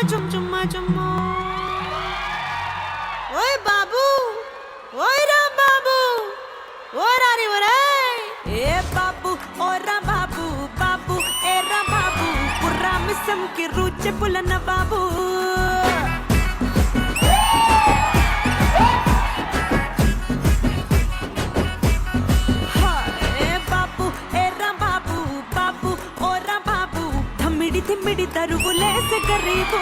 చుమ్ చుమ్మా చుమ్మా ఓయ్ బాబు ఓయ్ రామ్ బాబు ఓ రాని ఒరేయ్ ఏ బాబు ఓ రామ్ బాబు బాబు ఏ రామ్ బాబు పుర్రా మిస్సం కి రుచి పులన్న బాబు తిమ్మిడి తరువులేసే గరీబు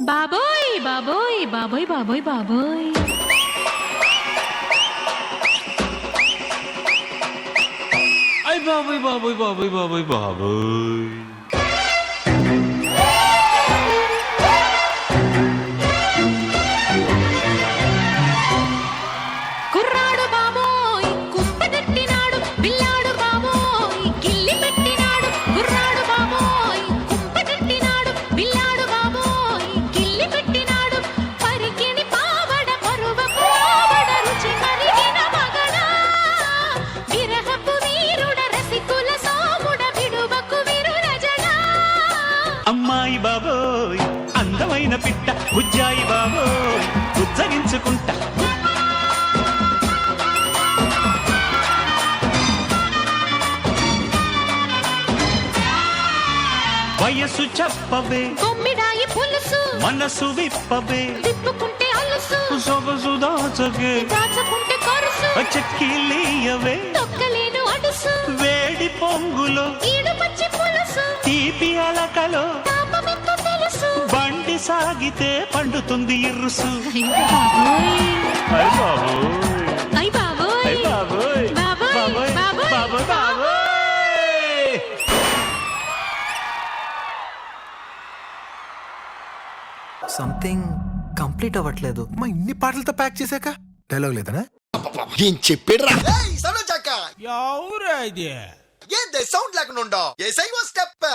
బాబోయ్ బాబోయ్ బాబోయ్ బాబోయ్ బాబోయ్ ay baboy baboy baboy baboy baboy కుర్రాడు బాబోయ్ కుంపదట్టినాడు బిల్లాడు బాబోయ్ గిల్లి పెట్టినాడు కుర్రాడు బాబోయ్ కుంపదట్టినాడు బిల్లాడు బాబోయ్ గిల్లి పెట్టినాడు పరికిని పావడ పరువపు పావడ రుచి కరిగిన మగడా విరహపు వీరుడ రసికుల సోముడ విడువకు అమ్మాయి బాబోయ్ అందమైన పిట్ట బుజ్జాయి బాబోయ్ ఉజ్జగించుకుంటా వయసు చెప్పవే కొమ్మిడాయి పులుసు మనసు విప్పవే తిప్పుకుంటే అలుసు సొగసు దాచగే దాచుకుంటే కొరుసు చెక్కిలీయవే తొక్కలేను అడుసు వేడి పొంగులో ఈడు పచ్చి పులుసు తీపి అలకలో తాపమెంత తెలుసు బండి సాగితే పండుతుంది ఇరుసు అయ్ బాబోయ్ అయ్ బాబోయ్ బాబోయ్ బాబోయ్ బాబోయ్ బాబోయ్ బాబోయ్ సంథింగ్ కంప్లీట్ అవ్వట్లేదు. మా ఇన్ని పాటలతో ప్యాక్ చేశాక డైలాగ్ లేదనా? ఏం చెప్పాడురా ఎవరా ఇది ఏంది సౌండ్ లేకుండా ఉండో ఏసై ఓ స్టెప్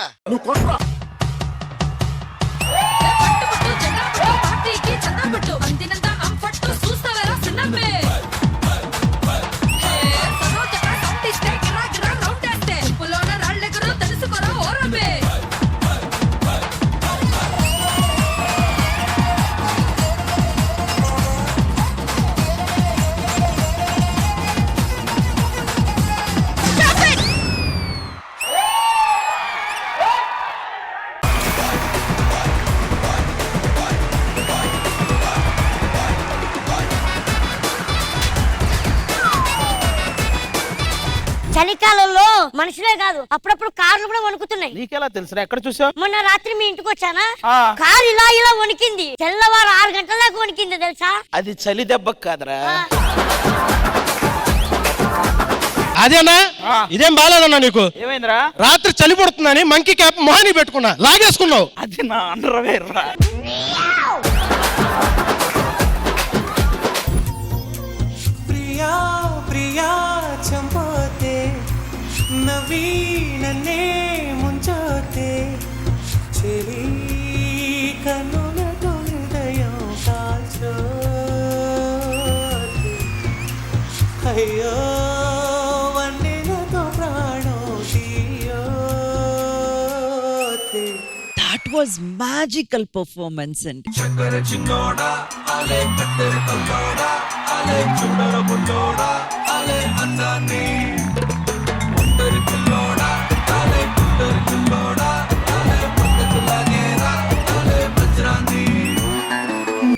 చలికాలంలో మనుషులే కాదు అప్పుడప్పుడు కార్లు కూడా వణుకుతున్నాయి. నీకెలా తెలుసురా? ఎక్కడ చూసావు? మొన్న రాత్రి మీ ఇంటికి వచ్చానా, కారు ఇలా ఇలా వణికింది. తెల్లవారు 6 గంటల దాకా వణికింది తెలుసా. అది చలి దెబ్బకు కాదురా. అదేనా? ఇదేం బాలేదన్నా నీకు? ఏమైందిరా? రాత్రి చలి పడుతుందని మంకీ క్యాప్ మొహాని పెట్టుకున్నా, లాగేసుకున్నావు. అది నా అండర్వేర్ రా. ప్రియా ప్రియా చంపోతే నవీనన్నే ముంచోతే చెలి కన్నులతో హృదయం కాల్చోతే అయ్యో వన్నెలతో ప్రాణం తీయోతే. That was magical performance and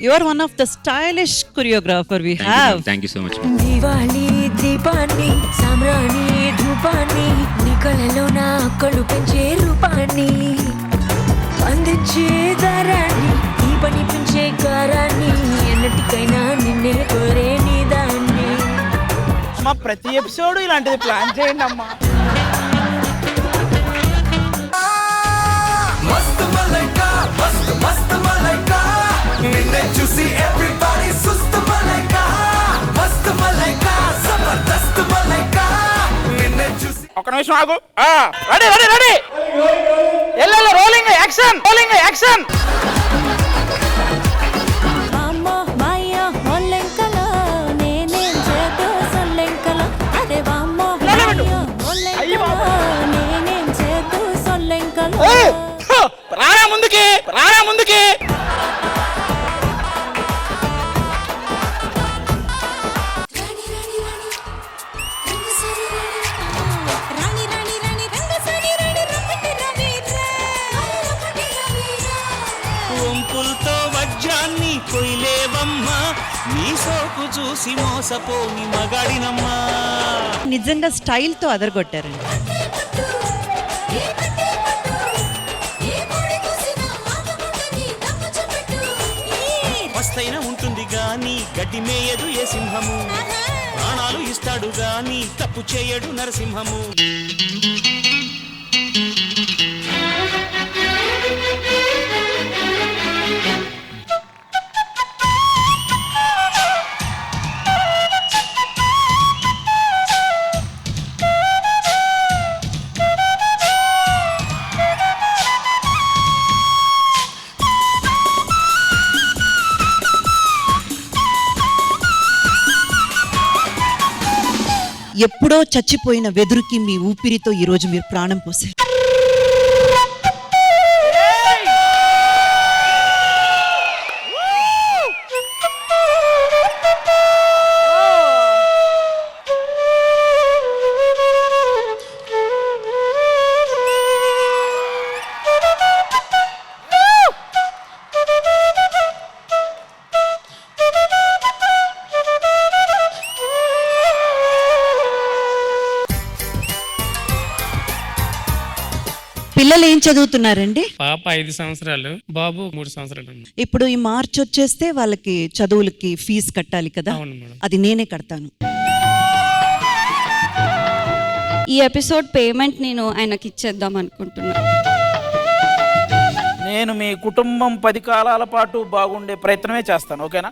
you are one of the stylish choreographer we have. Thank you so much. Diwali దీపాన్ని సామ్రాణి ధూపాన్ని నీ కలలో నా కళ్ళు పెంచే రూపాన్ని అందించే దారాన్ని ఈ పని పెంచే కారాన్ని ఎన్నటికైనా నిన్నే కోరే నీ దాన్ని. అమ్మా ప్రతి ఎపిసోడ్ ఇలాంటిది ప్లాన్ చేయండి అమ్మా. మస్త్ మలైకా మస్త్ మస్త్ మలైకా నిన్నే చూసి ఎవ్రీబడీ సుస్త్ మలైకా మస్త్ మలైకా జబర్దస్త్ మలైకా నిన్నే చూసి. ఒక నిమిషం ఆగు. Ready ready ready. ఎల్లెల్ల రోలింగ్ యాక్షన్ రోలింగ్ యాక్షన్. అమ్మో మాయో ఒల్లెంకలో నేనేం చేతో సొల్లెంకలో అదే వామ్మో మాయో ఒల్లెంకలో నేనేం చేతో సొల్లెంకలో. రారా ముందుకి రారా ముందుకి. రాణి రాణి రాణి రంగ సరి రాణి రమ్మటి రవీరా రమ్మటి రవీరా. వంపులతో వజ్రాన్ని కొయ్యలేవమ్మా నీ సోకు చూసి మోసపోని మగాడినమ్మా. నిజంగా స్టైల్ తో అదరగొట్టారండి. మస్తైన ఉంటుంది గాని గడ్డి మేయదు ఏ సింహము, ప్రాణాలు ఇస్తాడు గాని తప్పు చేయడు నరసింహము. ఎప్పుడో చచ్చిపోయిన వెదురుకి మీ ఊపిరితో ఈ రోజు మీరు ప్రాణం పోసారు. పిల్లలు ఏం చదువుతున్నారండి? పాప 5 సంవత్సరాలు, బాబు 3 సంవత్సరాలు. ఇప్పుడు ఈ మార్చ్ వచ్చేస్తే వాళ్ళకి చదువులకి ఫీజు కట్టాలి కదా? అవును మేడం. అది నేనే కడతాను. ఈ ఎపిసోడ్ పేమెంట్ నేను ఆయనకి ఇచ్చేద్దాం అనుకుంటున్నా. నేను మీ కుటుంబం 10 కాలాల పాటు బాగుండే ప్రయత్నమే చేస్తాను, ఓకేనా?